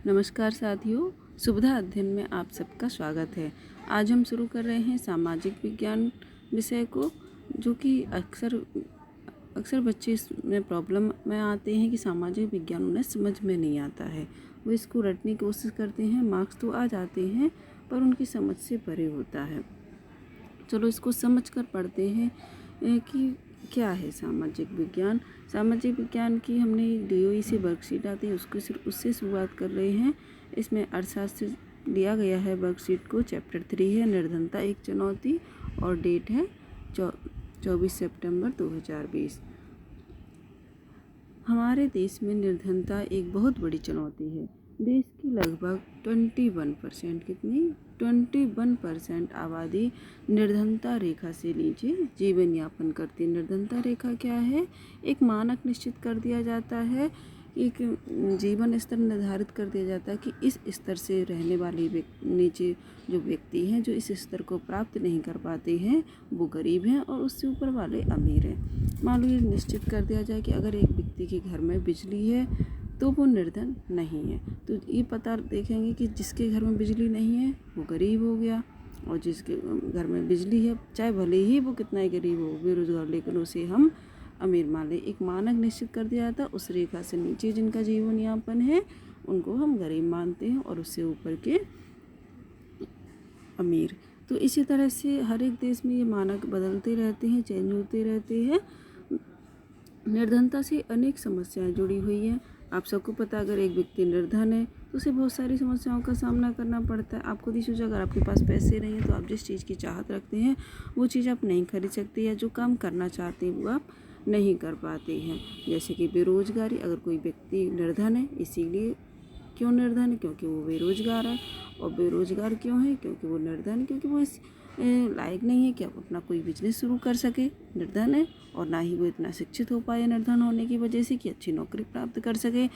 नमस्कार साथियों, सुविधा अध्ययन में आप सबका स्वागत है। आज हम शुरू कर रहे हैं सामाजिक विज्ञान विषय को, जो कि अक्सर बच्चे इसमें प्रॉब्लम में आते हैं कि सामाजिक विज्ञान उन्हें समझ में नहीं आता है। वो इसको रटने की कोशिश करते हैं, मार्क्स तो आ जाते हैं पर उनकी समझ से परे होता है। चलो इसको समझ कर पढ़ते हैं कि क्या है सामाजिक विज्ञान। सामाजिक विज्ञान की हमने DOE से वर्कशीट आती है, उससे शुरुआत कर रहे हैं। इसमें अर्थशास्त्र दिया गया है वर्कशीट को। चैप्टर 3 है निर्धनता एक चुनौती और डेट है 24 सितंबर 2020। हमारे देश में निर्धनता एक बहुत बड़ी चुनौती है। देश की लगभग 21% कितनी 21% आबादी निर्धनता रेखा से नीचे जीवन यापन करती है। निर्धनता रेखा क्या है? एक मानक निश्चित कर दिया जाता है, एक जीवन स्तर निर्धारित कर दिया जाता है कि इस स्तर से रहने वाले नीचे जो व्यक्ति हैं, जो इस स्तर को प्राप्त नहीं कर पाते हैं, वो गरीब हैं और उससे ऊपर वाले अमीर हैं। मान लो ये निश्चित कर दिया जाए कि अगर एक व्यक्ति के घर में बिजली है तो वो निर्धन नहीं है। तो ये पता देखेंगे कि जिसके घर में बिजली नहीं है वो गरीब हो गया, और जिसके घर में बिजली है, चाहे भले ही वो कितना ही गरीब हो, बेरोजगार, लेकिन उसे हम अमीर मान ले। एक मानक निश्चित कर दिया जाता है, उस रेखा से नीचे जिनका जीवन यापन है उनको हम गरीब मानते हैं और उससे ऊपर के अमीर। तो इसी तरह से हर एक देश में ये मानक बदलते रहते हैं, चेंज होते रहते हैं। निर्धनता से अनेक समस्याएं जुड़ी हुई हैं। आप सबको पता है, अगर एक व्यक्ति निर्धन है तो उसे बहुत सारी समस्याओं का सामना करना पड़ता है। आप खुद ही सोचो, अगर आपके पास पैसे नहीं हैं तो आप जिस चीज़ की चाहत रखते हैं वो चीज़ आप नहीं खरीद सकते, या जो काम करना चाहते हैं वो आप नहीं कर पाते हैं। जैसे कि बेरोजगारी, अगर कोई व्यक्ति निर्धन है, इसीलिए क्यों निर्धन है? क्योंकि वो बेरोजगार है। और बेरोजगार क्यों है? क्योंकि वो निर्धन है, क्योंकि वो इस लायक नहीं है कि आप अपना कोई बिजनेस शुरू कर सके, निर्धन है। और ना ही वो इतना शिक्षित हो पाए निर्धन होने की वजह से कि अच्छी नौकरी प्राप्त कर सके,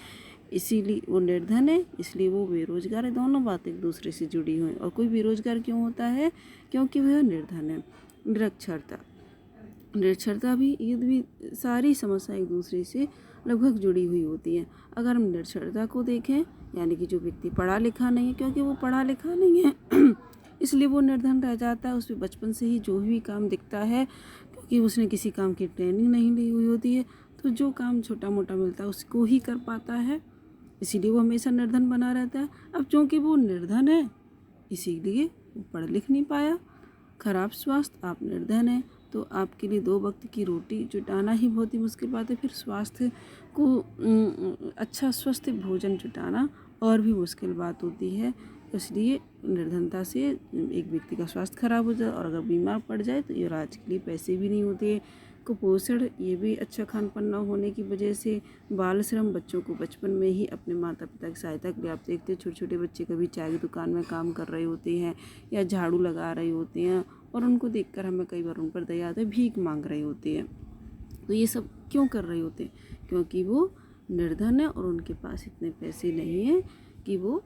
इसीलिए वो निर्धन है, इसलिए वो बेरोजगार है। दोनों बातें एक दूसरे से जुड़ी हुई। और कोई बेरोजगार क्यों होता है? क्योंकि वह निर्धन है। निरक्षरता भी, ये भी सारी समस्या एक दूसरे से लगभग जुड़ी हुई होती हैं। अगर हम निरक्षरता को देखें, यानी कि जो व्यक्ति पढ़ा लिखा नहीं है, क्योंकि वो पढ़ा लिखा नहीं है इसलिए वो निर्धन रह जाता है। उसमें बचपन से ही जो भी काम दिखता है, क्योंकि उसने किसी काम की ट्रेनिंग नहीं ली हुई होती है, तो जो काम छोटा मोटा मिलता है उसको ही कर पाता है, इसीलिए वो हमेशा निर्धन बना रहता है। अब चूँकि वो निर्धन है, इसीलिए वो पढ़ लिख नहीं पाया। खराब स्वास्थ्य, आप निर्धन हैं तो आपके लिए 2 वक्त की रोटी जुटाना ही बहुत ही मुश्किल बात है। फिर स्वास्थ्य को अच्छा स्वस्थ भोजन जुटाना और भी मुश्किल बात होती है। इसलिए निर्धनता से एक व्यक्ति का स्वास्थ्य खराब हो जाए, और अगर बीमार पड़ जाए तो इलाज के लिए पैसे भी नहीं होते। कुपोषण, ये भी अच्छा खान पान न होने की वजह से। बाल श्रम, बच्चों को बचपन में ही अपने माता पिता की सहायता के लिए, आप देखते हैं छोटे छोटे बच्चे कभी चाय की दुकान में काम कर रहे होते हैं या झाड़ू लगा रहे होते हैं, और उनको देखकर हमें कई बार उन पर दया आती है, भीख मांग रहे होते हैं। तो ये सब क्यों कर रहे होते हैं? क्योंकि वो निर्धन है और उनके पास इतने पैसे नहीं हैं कि वो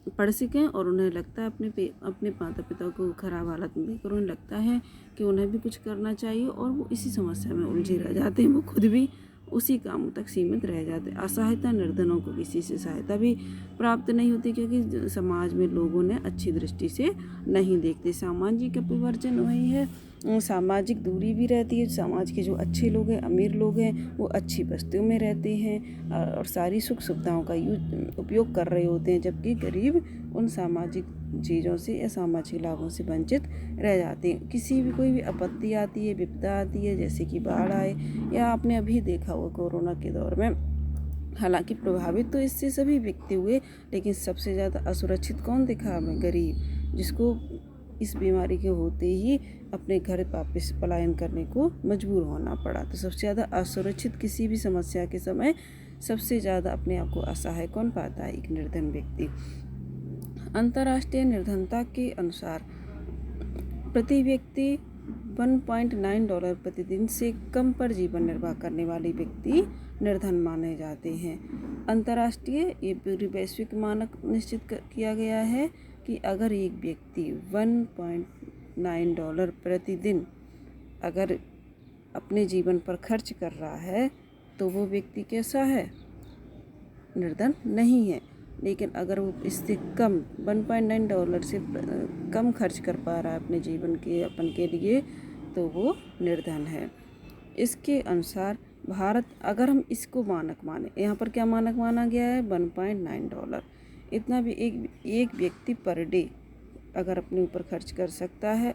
पढ़ सकें, और उन्हें लगता है अपने माता पिता को खराब हालत में देखकर उन्हें लगता है कि उन्हें भी कुछ करना चाहिए, और वो इसी समस्या में उलझे रह जाते हैं। वो खुद भी उसी कामों तक सीमित रह जाते हैं। असहायता, निर्धनों को किसी से सहायता भी प्राप्त नहीं होती, क्योंकि समाज में लोगों ने अच्छी दृष्टि से नहीं देखते। सामाजिक अपवर्जन वही है, सामाजिक दूरी भी रहती है। समाज के जो अच्छे लोग हैं, अमीर लोग हैं, वो अच्छी बस्तियों में रहते हैं और सारी सुख सुविधाओं का उपयोग कर रहे होते हैं, जबकि गरीब उन सामाजिक चीज़ों से या सामाजिक लाभों से वंचित रह जाते हैं। किसी भी कोई भी आपत्ति आती है, विपदा आती है, जैसे कि बाढ़ आए, या आपने अभी देखा हुआ कोरोना के दौर में, हालांकि प्रभावित तो इससे सभी व्यक्ति हुए, लेकिन सबसे ज़्यादा असुरक्षित कौन दिखा हमें? गरीब, जिसको इस बीमारी के होते ही अपने घर वापस पलायन करने को मजबूर होना पड़ा। तो सबसे ज़्यादा असुरक्षित किसी भी समस्या के समय सबसे ज़्यादा अपने आप को असहाय कौन पाता है? एक निर्धन व्यक्ति। अंतर्राष्ट्रीय निर्धनता के अनुसार प्रति व्यक्ति $1.9 प्रतिदिन से कम पर जीवन निर्वाह करने वाले व्यक्ति निर्धन माने जाते हैं। अंतर्राष्ट्रीय, ये पूरी वैश्विक मानक निश्चित किया गया है कि अगर एक व्यक्ति $1.9 प्रतिदिन अगर अपने जीवन पर खर्च कर रहा है तो वो व्यक्ति कैसा है? निर्धन नहीं है। लेकिन अगर वो इससे कम $1.9 से कम खर्च कर पा रहा है अपने जीवन के अपन के लिए, तो वो निर्धन है। इसके अनुसार भारत, अगर हम इसको मानक माने, यहाँ पर क्या मानक माना गया है, $1.9। इतना भी एक व्यक्ति पर डे अगर अपने ऊपर खर्च कर सकता है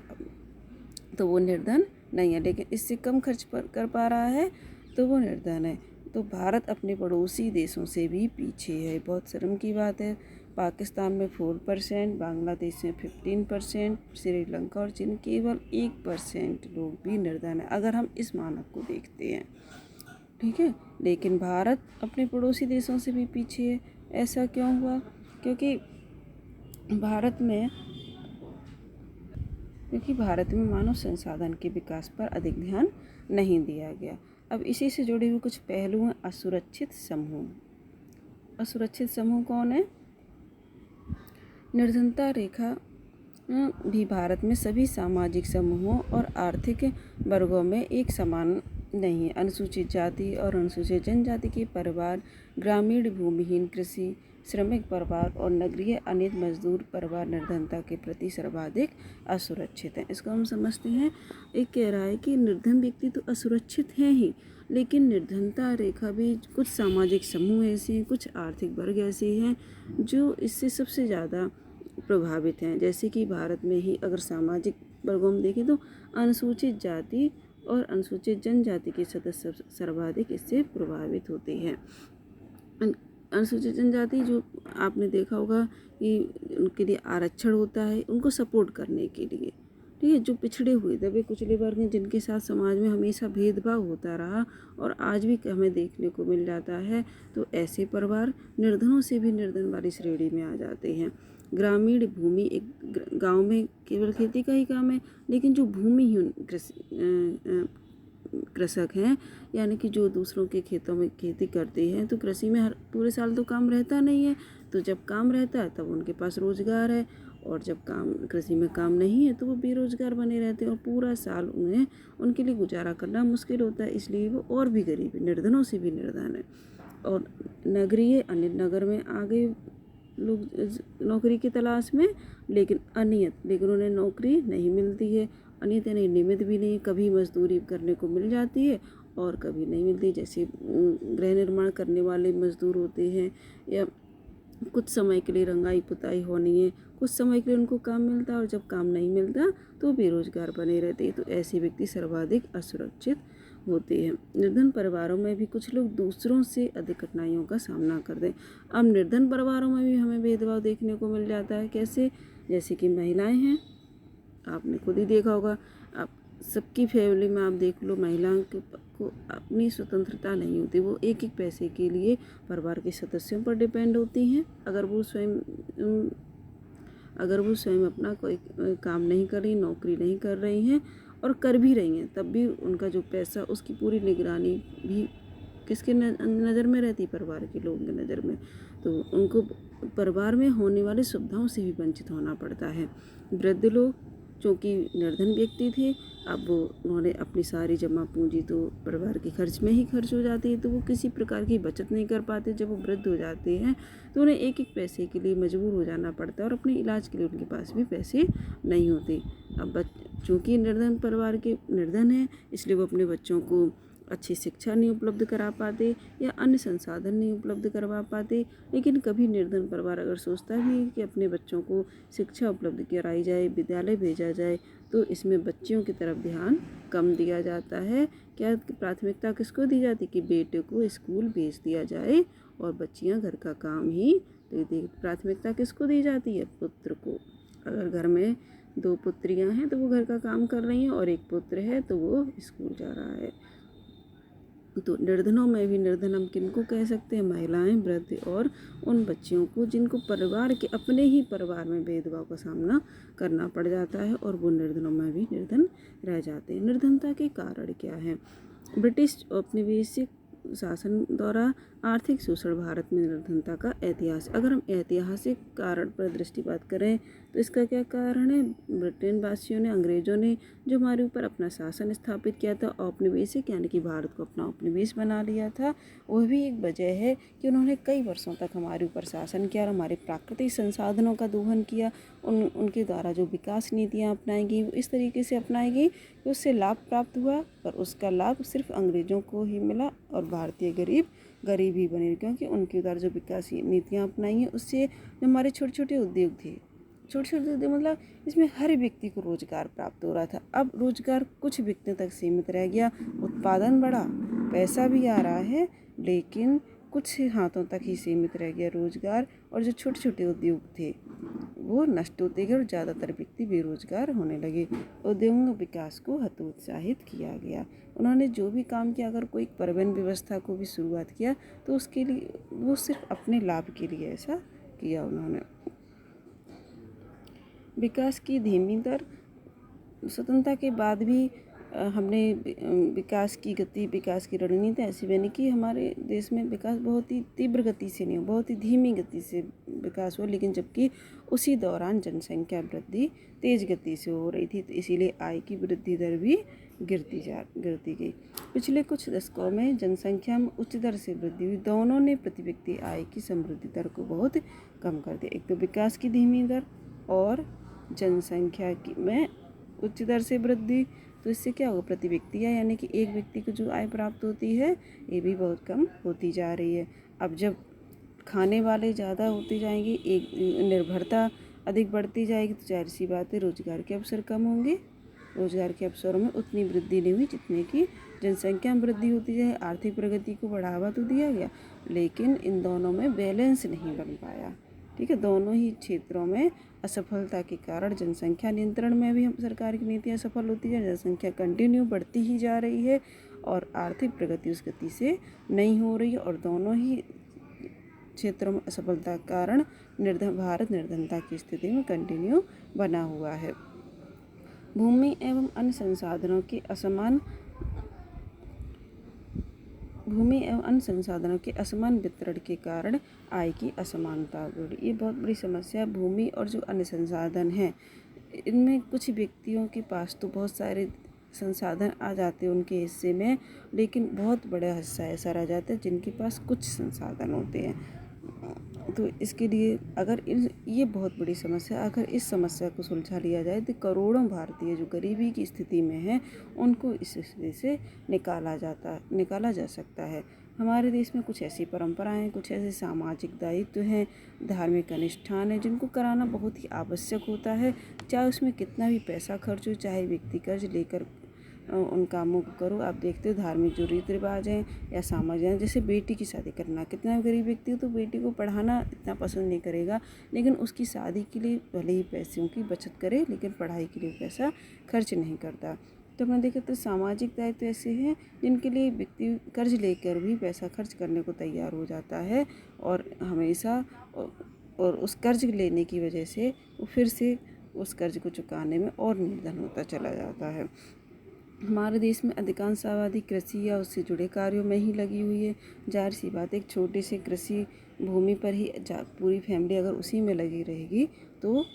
तो वो निर्धन नहीं है, लेकिन इससे कम खर्च कर पा रहा है तो वो निर्धन है। तो भारत अपने पड़ोसी देशों से भी पीछे है। बहुत शर्म की बात है। पाकिस्तान में 4%, बांग्लादेश में 15%, श्रीलंका और चीन केवल 1% लोग भी निर्धन है, अगर हम इस मानक को देखते हैं। ठीक है, लेकिन भारत अपने पड़ोसी देशों से भी पीछे है। ऐसा क्यों हुआ? क्योंकि भारत में मानव संसाधन के विकास पर अधिक ध्यान नहीं दिया गया। अब इसी से जुड़े हुए कुछ पहलू हैं। असुरक्षित समूह। असुरक्षित समूह कौन है? निर्धनता रेखा भी भारत में सभी सामाजिक समूहों और आर्थिक वर्गों में एक समान नहीं है। अनुसूचित जाति और अनुसूचित जनजाति के परिवार, ग्रामीण भूमिहीन कृषि श्रमिक परिवार और नगरीय अनियत मजदूर परिवार निर्धनता के प्रति सर्वाधिक असुरक्षित हैं। इसको हम समझते हैं। एक कह रहा है कि निर्धन व्यक्ति तो असुरक्षित हैं ही, लेकिन निर्धनता रेखा भी कुछ सामाजिक समूह ऐसे हैं, कुछ आर्थिक वर्ग ऐसे हैं जो इससे सबसे ज़्यादा प्रभावित हैं। जैसे कि भारत में ही अगर सामाजिक वर्गों में देखें तो अनुसूचित जाति और अनुसूचित जनजाति के सदस्य सर्वाधिक इससे प्रभावित होते हैं। अनुसूचित जनजाति, जो आपने देखा होगा कि उनके लिए आरक्षण होता है, उनको सपोर्ट करने के लिए। ठीक है, जो पिछड़े हुए दबे कुचले वर्ग हैं, जिनके साथ समाज में हमेशा भेदभाव होता रहा और आज भी हमें देखने को मिल जाता है, तो ऐसे परिवार निर्धनों से भी निर्धन वाली श्रेणी में आ जाते हैं। ग्रामीण भूमि, एक गांव में केवल खेती का ही काम है, लेकिन जो भूमिहीन कृषक हैं, यानी कि जो दूसरों के खेतों में खेती करते हैं, तो कृषि में हर पूरे साल तो काम रहता नहीं है, तो जब काम रहता है तब उनके पास रोजगार है, और जब कृषि में काम नहीं है तो वो बेरोजगार बने रहते हैं और पूरा साल उन्हें उनके लिए गुजारा करना मुश्किल होता है। इसलिए वो और भी गरीब है, निर्धनों से भी निर्धन है। और नगरीय अन्य नगर में आ गए लोग नौकरी की तलाश में, लेकिन उन्हें नौकरी नहीं मिलती है। अनियत यानी नियमित भी नहीं, कभी मजदूरी करने को मिल जाती है और कभी नहीं मिलती। जैसे गृह निर्माण करने वाले मजदूर होते हैं, या कुछ समय के लिए रंगाई पुताई होनी है, कुछ समय के लिए उनको काम मिलता है और जब काम नहीं मिलता तो बेरोजगार बने रहते हैं। तो ऐसे व्यक्ति सर्वाधिक असुरक्षित होते हैं। निर्धन परिवारों में भी कुछ लोग दूसरों से अधिक कठिनाइयों का सामना करते हैं। अब निर्धन परिवारों में भी हमें भेदभाव देखने को मिल जाता है। कैसे? जैसे कि महिलाएं हैं, आपने खुद ही देखा होगा। आप सबकी फैमिली में आप देख लो, महिलाओं को अपनी स्वतंत्रता नहीं होती। वो एक एक पैसे के लिए परिवार के सदस्यों पर डिपेंड होती हैं। अगर वो स्वयं अपना कोई काम नहीं कर रही, नौकरी नहीं कर रही हैं, और कर भी रही हैं, तब भी उनका जो पैसा, उसकी पूरी निगरानी भी किसके नज़र में रहती? परिवार के लोगों की नज़र में। तो उनको परिवार में होने वाली सुविधाओं से भी वंचित होना पड़ता है। वृद्ध लोग, चूँकि निर्धन व्यक्ति थे, अब उन्होंने अपनी सारी जमा पूंजी तो परिवार के खर्च में ही खर्च हो जाती है, तो वो किसी प्रकार की बचत नहीं कर पाते। जब वो वृद्ध हो जाते हैं तो उन्हें एक एक पैसे के लिए मजबूर हो जाना पड़ता है और अपने इलाज के लिए उनके पास भी पैसे नहीं होते। अब चूँकि निर्धन परिवार के निर्धन हैं, इसलिए वो अपने बच्चों को अच्छी शिक्षा नहीं उपलब्ध करा पाते या अन्य संसाधन नहीं उपलब्ध करवा पाते। लेकिन कभी निर्धन परिवार अगर सोचता भी कि अपने बच्चों को शिक्षा उपलब्ध कराई जाए, विद्यालय भेजा जाए, तो इसमें बच्चियों की तरफ ध्यान कम दिया जाता है। क्या प्राथमिकता किसको दी जाती? कि बेटे को स्कूल भेज दिया जाए और बच्चियां घर का काम ही। तो प्राथमिकता किसको दी जाती है? पुत्र को। अगर घर में 2 पुत्रियां हैं तो वो घर का काम कर रही हैं, और एक पुत्र है तो वो स्कूल जा रहा है। तो निर्धनों में भी निर्धन हम किनको कह सकते हैं? महिलाएं, वृद्ध और उन बच्चियों को जिनको परिवार के अपने ही परिवार में भेदभाव का सामना करना पड़ जाता है, और वो निर्धनों में भी निर्धन रह जाते हैं। निर्धनता के कारण क्या है? ब्रिटिश औपनिवेशिक शासन द्वारा आर्थिक शोषण भारत में निर्धनता का इतिहास। अगर हम ऐतिहासिक कारण पर दृष्टिपात करें तो इसका क्या कारण है? ब्रिटेन वासियों ने, अंग्रेजों ने जो हमारे ऊपर अपना शासन स्थापित किया था, औपनिवेशिक यानी कि भारत को अपना उपनिवेश बना लिया था, वह भी एक वजह है कि उन्होंने कई वर्षों तक हमारे ऊपर शासन किया और हमारे प्राकृतिक संसाधनों का दोहन किया। उनके द्वारा जो विकास नीतियाँ अपनाई गई वो इस तरीके से अपनाई गई कि उससे लाभ प्राप्त हुआ, पर उसका लाभ सिर्फ अंग्रेज़ों को ही मिला और भारतीय गरीब ही बने, क्योंकि उनके द्वारा जो विकास नीतियाँ अपनाई हैं उससे जो हमारे छोटे छोटे उद्योग थे, छोटे छोटे उद्योग मतलब इसमें हर व्यक्ति को रोजगार प्राप्त हो रहा था। अब रोजगार कुछ व्यक्तियों तक सीमित रह गया, उत्पादन बढ़ा, पैसा भी आ रहा है, लेकिन कुछ हाथों तक ही सीमित रह गया रोजगार, और जो छोटे छोटे उद्योग थे वो नष्ट होते गए और ज़्यादातर व्यक्ति बेरोजगार होने लगे। उद्योगों के विकास को हतोत्साहित किया गया। उन्होंने जो भी काम किया, अगर कोई परिवहन व्यवस्था को भी शुरुआत किया तो उसके लिए वो सिर्फ अपने लाभ के लिए ऐसा किया उन्होंने। विकास की धीमी दर, स्वतंत्रता के बाद भी हमने विकास की गति, विकास की रणनीति ऐसी बनी कि हमारे देश में विकास बहुत ही तीव्र गति से नहीं, बहुत ही धीमी गति से विकास हुआ, लेकिन जबकि उसी दौरान जनसंख्या वृद्धि तेज गति से हो रही थी, तो इसीलिए आय की वृद्धि दर भी गिरती गई। पिछले कुछ दशकों में जनसंख्या में उच्च दर से वृद्धि हुई, दोनों ने प्रति व्यक्ति आय की समृद्धि दर को बहुत कम कर दिया। एक तो विकास की धीमी दर और जनसंख्या की में उच्च दर से वृद्धि, तो इससे क्या होगा, प्रति व्यक्ति आय यानी कि एक व्यक्ति को जो आय प्राप्त होती है ये भी बहुत कम होती जा रही है। अब जब खाने वाले ज़्यादा होते जाएंगे, एक निर्भरता अधिक बढ़ती जाएगी, तो जाहिर सी बात है रोजगार के अवसर कम होंगे। रोजगार के अवसरों में उतनी वृद्धि नहीं हुई जितने की जनसंख्या में वृद्धि होती जाए। आर्थिक प्रगति को बढ़ावा तो दिया गया, लेकिन इन दोनों में बैलेंस नहीं बन पाया। ठीक है, दोनों ही क्षेत्रों में असफलता के कारण जनसंख्या नियंत्रण में भी हम सरकार की नीतियाँ सफल होती है, जनसंख्या कंटिन्यू बढ़ती ही जा रही है और आर्थिक प्रगति उस गति से नहीं हो रही है, और दोनों ही क्षेत्रों में असफलता के कारण भारत निर्धनता की स्थिति में कंटिन्यू बना हुआ है। भूमि एवं अन्य संसाधनों के असमान वितरण के कारण आय की असमानता बढ़ी। ये बहुत बड़ी समस्या है। भूमि और जो अन्य संसाधन हैं, इनमें कुछ व्यक्तियों के पास तो बहुत सारे संसाधन आ जाते हैं उनके हिस्से में, लेकिन बहुत बड़ा हिस्सा ऐसा रह जाता है जिनके पास कुछ संसाधन होते हैं। तो इसके लिए अगर ये बहुत बड़ी समस्या, अगर इस समस्या को सुलझा लिया जाए तो करोड़ों भारतीय जो गरीबी की स्थिति में हैं उनको इस स्थिति से निकाला जा सकता है। हमारे देश में कुछ ऐसी परंपराएं हैं, कुछ ऐसे सामाजिक दायित्व हैं, धार्मिक अनुष्ठान है जिनको कराना बहुत ही आवश्यक होता है, चाहे उसमें कितना भी पैसा खर्च हो, चाहे व्यक्ति कर्ज लेकर उन कामों को करो। आप देखते हो धार्मिक जो रीति रिवाज हैं या सामाजिक हैं, जैसे बेटी की शादी करना, कितना गरीब व्यक्ति हो तो बेटी को पढ़ाना इतना पसंद नहीं करेगा, लेकिन उसकी शादी के लिए भले ही पैसों की बचत करे, लेकिन पढ़ाई के लिए पैसा खर्च नहीं करता। तो हमने देखा तो सामाजिक दायित्व ऐसे हैं जिनके लिए व्यक्ति कर्ज लेकर भी पैसा खर्च करने को तैयार हो जाता है, और हमेशा और उस कर्ज लेने की वजह से वो फिर से उस कर्ज को चुकाने में और निर्धन होता चला जाता है। हमारे देश में अधिकांश आबादी कृषि या उससे जुड़े कार्यों में ही लगी हुई है। जाहिर सी बात है, एक छोटे से कृषि भूमि पर ही पूरी फैमिली अगर उसी में लगी रहेगी तो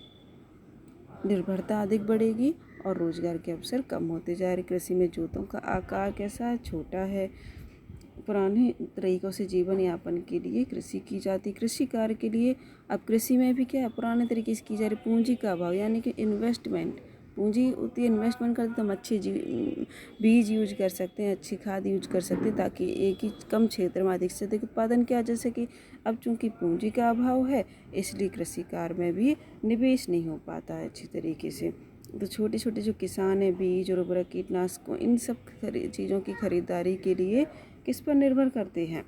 निर्भरता अधिक बढ़ेगी और रोजगार के अवसर कम होते जा रहे। कृषि में जोतों का आकार कैसा है, छोटा है। पुराने तरीक़ों से जीवन यापन के लिए कृषि की जाती, कृषि कार्य के लिए। अब कृषि में भी क्या है, पुराने तरीके से की जा रही, पूंजी का अभाव, यानी कि इन्वेस्टमेंट, पूंजी होती है, इन्वेस्टमेंट करते तो हम अच्छे बीज यूज कर सकते हैं, अच्छी खाद यूज कर सकते हैं, ताकि एक ही कम क्षेत्र में अधिक से अधिक उत्पादन किया जा सके। अब चूँकि पूंजी का अभाव है, इसलिए कृषि कार्य में भी निवेश नहीं हो पाता है अच्छी तरीके से। तो छोटे छोटे जो किसान हैं, बीज और उर्वरक, कीटनाशकों, इन सब चीज़ों की खरीदारी के लिए किस पर निर्भर करते हैं,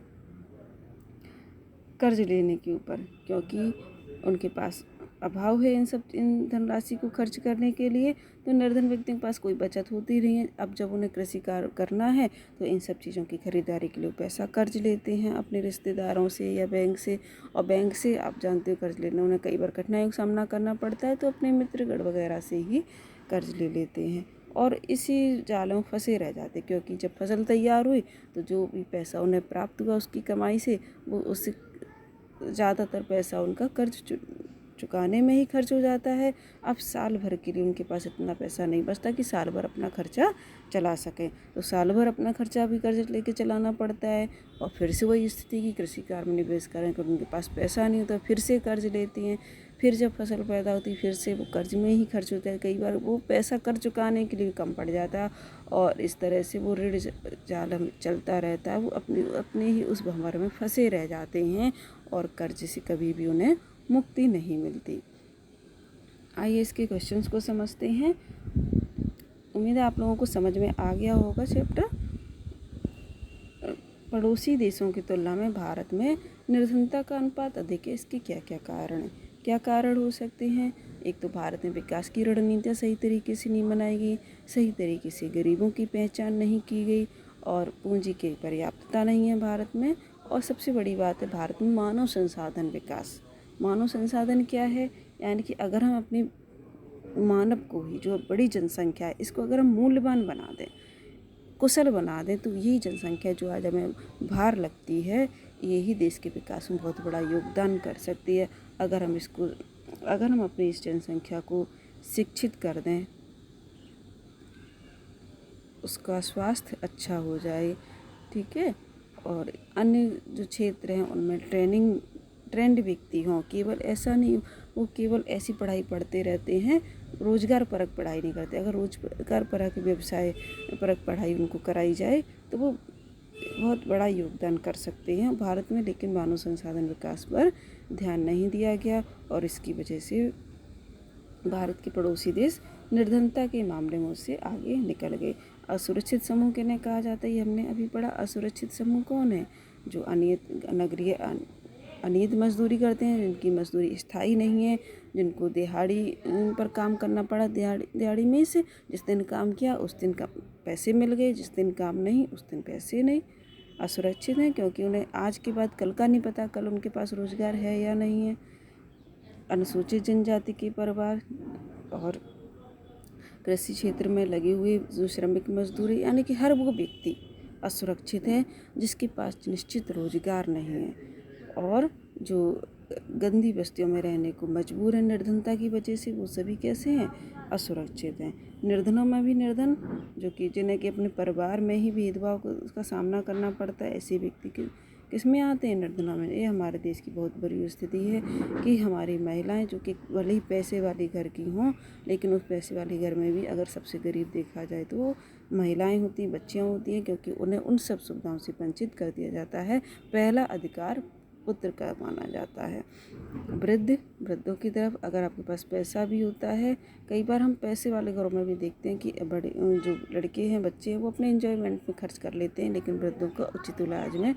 कर्ज लेने के ऊपर, क्योंकि उनके पास अभाव है इन धनराशि को खर्च करने के लिए। तो निर्धन व्यक्तियों के पास कोई बचत होती नहीं है। अब जब उन्हें कृषि कार्य करना है तो इन सब चीज़ों की खरीदारी के लिए पैसा कर्ज लेते हैं अपने रिश्तेदारों से या बैंक से, और बैंक से आप जानते हो कर्ज लेना उन्हें कई बार कठिनाइयों का सामना करना पड़ता है, तो अपने मित्रगण वगैरह से ही कर्ज ले लेते हैं। और इसी जाल में फंसे रह जाते, क्योंकि जब फसल तैयार हुई तो जो भी पैसा उन्हें प्राप्त हुआ उसकी कमाई से, वो उससे ज़्यादातर पैसा उनका कर्ज चुकाने में ही खर्च हो जाता है। अब साल भर के लिए उनके पास इतना पैसा नहीं बचता कि साल भर अपना खर्चा चला सकें, तो साल भर अपना खर्चा भी कर्ज लेके चलाना पड़ता है। और फिर से वही स्थिति की कृषि कार्य में निवेश करें, क्योंकि उनके पास पैसा नहीं होता, फिर से कर्ज लेती हैं, फिर जब फसल पैदा होती है फिर से वो कर्ज में ही खर्च होता है। कई बार वो पैसा कर्ज चुकाने के लिए कम पड़ जाता है, और इस तरह से वो ऋण जाल चलता रहता है। वो अपने ही उस भंवर में फंसे रह जाते हैं और कर्ज से कभी भी उन्हें मुक्ति नहीं मिलती। आइए इसके क्वेश्चंस को समझते हैं। उम्मीद है आप लोगों को समझ में आ गया होगा चैप्टर। पड़ोसी देशों की तुलना में भारत में निर्धनता का अनुपात अधिक है, इसके क्या क्या कारण हैं, क्या कारण हो सकते हैं। एक तो भारत में विकास की रणनीतियाँ सही तरीके से नहीं बनाई गई, सही तरीके से गरीबों की पहचान नहीं की गई, और पूंजी की पर्याप्तता नहीं है भारत में। और सबसे बड़ी बात है भारत में मानव संसाधन विकास। मानव संसाधन क्या है, यानी कि अगर हम अपनी मानव को ही, जो बड़ी जनसंख्या है, इसको अगर हम मूल्यवान बना दें, कुशल बना दें, तो यही जनसंख्या जो आज हमें भार लगती है, यही देश के विकास में बहुत बड़ा योगदान कर सकती है। अगर हम अपनी इस जनसंख्या को शिक्षित कर दें, उसका स्वास्थ्य अच्छा हो जाए, ठीक है, और अन्य जो क्षेत्र हैं उनमें ट्रेंड व्यक्ति हों, केवल ऐसा नहीं वो केवल ऐसी पढ़ाई पढ़ते रहते हैं, रोजगार परक पढ़ाई नहीं करते। अगर रोजगार परक व्यवसाय परक पढ़ाई उनको कराई जाए तो वो बहुत बड़ा योगदान कर सकते हैं भारत में। लेकिन मानव संसाधन विकास पर ध्यान नहीं दिया गया, और इसकी वजह से भारत के पड़ोसी देश निर्धनता के मामले में उससे आगे निकल गए। असुरक्षित समूह किन्हें कहा जाता है, ये हमने अभी पढ़ा। असुरक्षित समूह कौन है, जो अनियत मजदूरी करते हैं, जिनकी मजदूरी स्थायी नहीं है, जिनको दिहाड़ी पर काम करना पड़ा, दिहाड़ी में से जिस दिन काम किया उस दिन का पैसे मिल गए, जिस दिन काम नहीं उस दिन पैसे नहीं। असुरक्षित हैं क्योंकि उन्हें आज के बाद कल का नहीं पता, कल उनके पास रोजगार है या नहीं है। अनुसूचित जनजाति के परिवार और कृषि क्षेत्र में लगे हुए जो श्रमिक मजदूर, यानी कि हर वो व्यक्ति असुरक्षित है जिसके पास निश्चित रोजगार नहीं है, और जो गंदी बस्तियों में रहने को मजबूर है निर्धनता की वजह से, वो सभी कैसे हैं, असुरक्षित हैं। निर्धनों में भी निर्धन, जो कि जिन्हें कि अपने परिवार में ही भेदभाव का सामना करना पड़ता है, ऐसे व्यक्ति के किस में आते हैं, निर्धनों में। ये हमारे देश की बहुत बड़ी स्थिति है कि हमारी महिलाएं, जो कि भले ही पैसे वाली घर की हों, लेकिन उस पैसे वाले घर में भी अगर सबसे गरीब देखा जाए तो वो महिलाएं होती हैं, बच्चियां होती हैं, क्योंकि उन्हें उन सब सुविधाओं से वंचित कर दिया जाता है। पहला अधिकार पुत्र का माना जाता है। वृद्धों की तरफ, अगर आपके पास पैसा भी होता है, कई बार हम पैसे वाले घरों में भी देखते हैं कि बड़े जो लड़के हैं, बच्चे हैं, वो अपने एंजॉयमेंट में खर्च कर लेते हैं, लेकिन वृद्धों का उचित इलाज में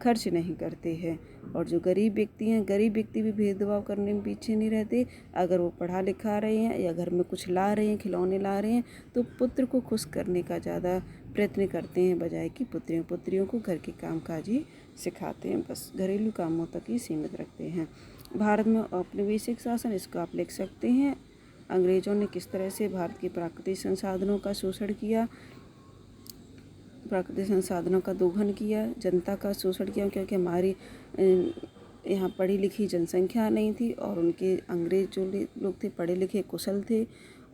खर्च नहीं करते हैं। और जो गरीब व्यक्ति हैं, गरीब व्यक्ति भी भेदभाव करने में पीछे नहीं रहते। अगर वो पढ़ा लिखा रहे हैं या घर में कुछ ला रहे हैं, खिलौने ला रहे हैं, तो पुत्र को खुश करने का ज़्यादा प्रयत्न करते हैं, बजाय कि पुत्रियों को घर के कामकाज ही सिखाते हैं, बस घरेलू कामों तक ही सीमित रखते हैं। भारत में औपनिवेशिक शासन, इसको आप लिख सकते हैं। अंग्रेज़ों ने किस तरह से भारत के प्राकृतिक संसाधनों का शोषण किया, प्राकृतिक संसाधनों का दोहन किया, जनता का शोषण किया, क्योंकि हमारी यहाँ पढ़ी लिखी जनसंख्या नहीं थी, और उनके अंग्रेज जो लोग थे पढ़े लिखे कुशल थे,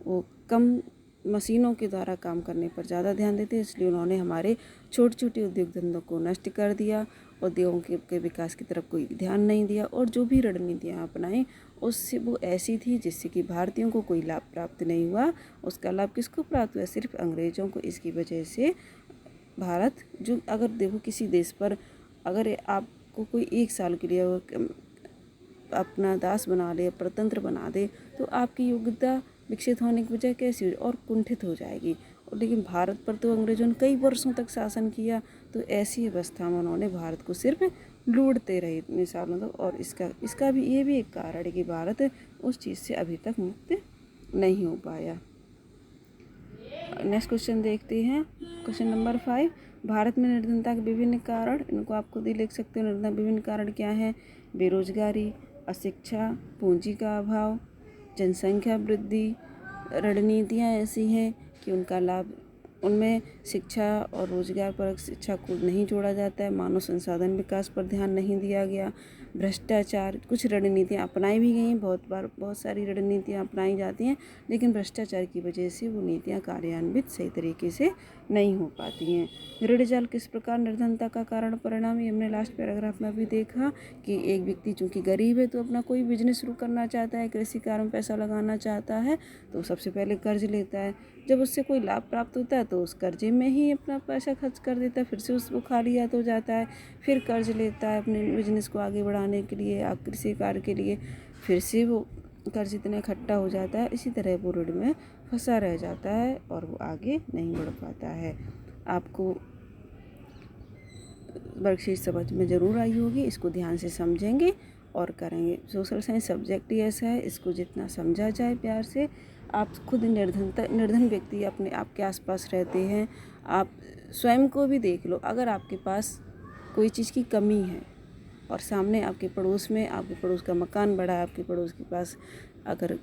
वो कम मशीनों के द्वारा काम करने पर ज़्यादा ध्यान देते, इसलिए उन्होंने हमारे छोटे छोटे उद्योग धंधों को नष्ट कर दिया, उद्योगों के विकास की तरफ कोई ध्यान नहीं दिया, और जो भी रणनीतियाँ अपनाई उससे वो ऐसी थी जिससे कि भारतीयों को कोई लाभ प्राप्त नहीं हुआ। उसका लाभ किसको प्राप्त हुआ, सिर्फ अंग्रेज़ों को। इसकी वजह से भारत, जो अगर देखो किसी देश पर अगर आपको कोई 1 साल के लिए अपना दास बना ले, परतंत्र बना दे, तो आपकी योग्यता विकसित होने की बजाय कैसी हो और कुंठित हो जाएगी। और लेकिन भारत पर तो अंग्रेजों ने कई वर्षों तक शासन किया, तो ऐसी अवस्था में उन्होंने भारत को सिर्फ लूटते रहे इतने सालों तक। और इसका भी ये भी एक कारण है कि भारत उस चीज़ से अभी तक मुक्त नहीं हो पाया। नेक्स्ट क्वेश्चन देखते हैं, क्वेश्चन नंबर 5। भारत में निर्धनता के विभिन्न कारण, इनको आप खुद ही लिख सकते हो। निर्धनता विभिन्न कारण क्या है, बेरोजगारी, अशिक्षा, पूंजी का अभाव, जनसंख्या वृद्धि। रणनीतियाँ ऐसी हैं कि उनका लाभ, उनमें शिक्षा और रोजगार पर शिक्षा को नहीं जोड़ा जाता है, मानव संसाधन विकास पर ध्यान नहीं दिया गया, भ्रष्टाचार, कुछ रणनीतियाँ अपनाई भी गई हैं, बहुत बार बहुत सारी रणनीतियाँ अपनाई जाती हैं, लेकिन भ्रष्टाचार की वजह से वो नीतियाँ कार्यान्वित सही तरीके से नहीं हो पाती हैं। ऋण जाल किस प्रकार निर्धनता का कारण परिणाम, ये हमने लास्ट पैराग्राफ में अभी देखा कि एक व्यक्ति चूंकि गरीब है तो अपना कोई बिजनेस शुरू करना चाहता है, कृषि कार्य में पैसा लगाना चाहता है, तो सबसे पहले कर्ज लेता है। जब उससे कोई लाभ प्राप्त होता है तो उस कर्जे में ही अपना पैसा खर्च कर देता है, फिर से उसको खालियात हो जाता है, फिर कर्ज लेता है अपने बिजनेस को आगे बढ़ाने के लिए या कृषि कार्य के लिए, फिर से वो कर्ज इतना इकट्ठा हो जाता है, इसी तरह वो ऋण में फंसा रह जाता है और वो आगे नहीं बढ़ पाता है। आपको वर्कशीट समझ में ज़रूर आई होगी, इसको ध्यान से समझेंगे और करेंगे। सोशल साइंस सब्जेक्ट ही ऐसा है, इसको जितना समझा जाए प्यार से, आप खुद निर्धन व्यक्ति अपने आपके आसपास रहते हैं, आप स्वयं को भी देख लो। अगर आपके पास कोई चीज़ की कमी है और सामने आपके पड़ोस का मकान बड़ा है, आपके पड़ोस के पास अगर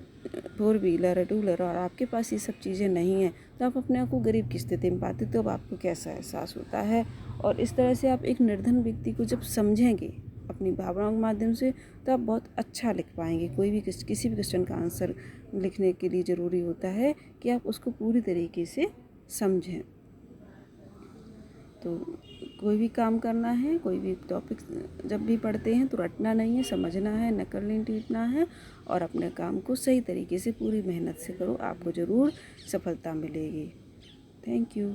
4 व्हीलर है, 2 व्हीलर, और आपके पास ये सब चीज़ें नहीं हैं, तो आप अपने आप को गरीब की स्थिति में पाते, तो अब आपको कैसा एहसास होता है। और इस तरह से आप एक निर्धन व्यक्ति को जब समझेंगे अपनी भावनाओं के माध्यम से, तो आप बहुत अच्छा लिख पाएंगे। किसी भी क्वेश्चन का आंसर लिखने के लिए ज़रूरी होता है कि आप उसको पूरी तरीके से समझें। तो कोई भी काम करना है, कोई भी टॉपिक जब भी पढ़ते हैं तो रटना नहीं है, समझना है, नकल नहीं टीपना है और अपने काम को सही तरीके से पूरी मेहनत से करो, आपको ज़रूर सफलता मिलेगी। Thank you.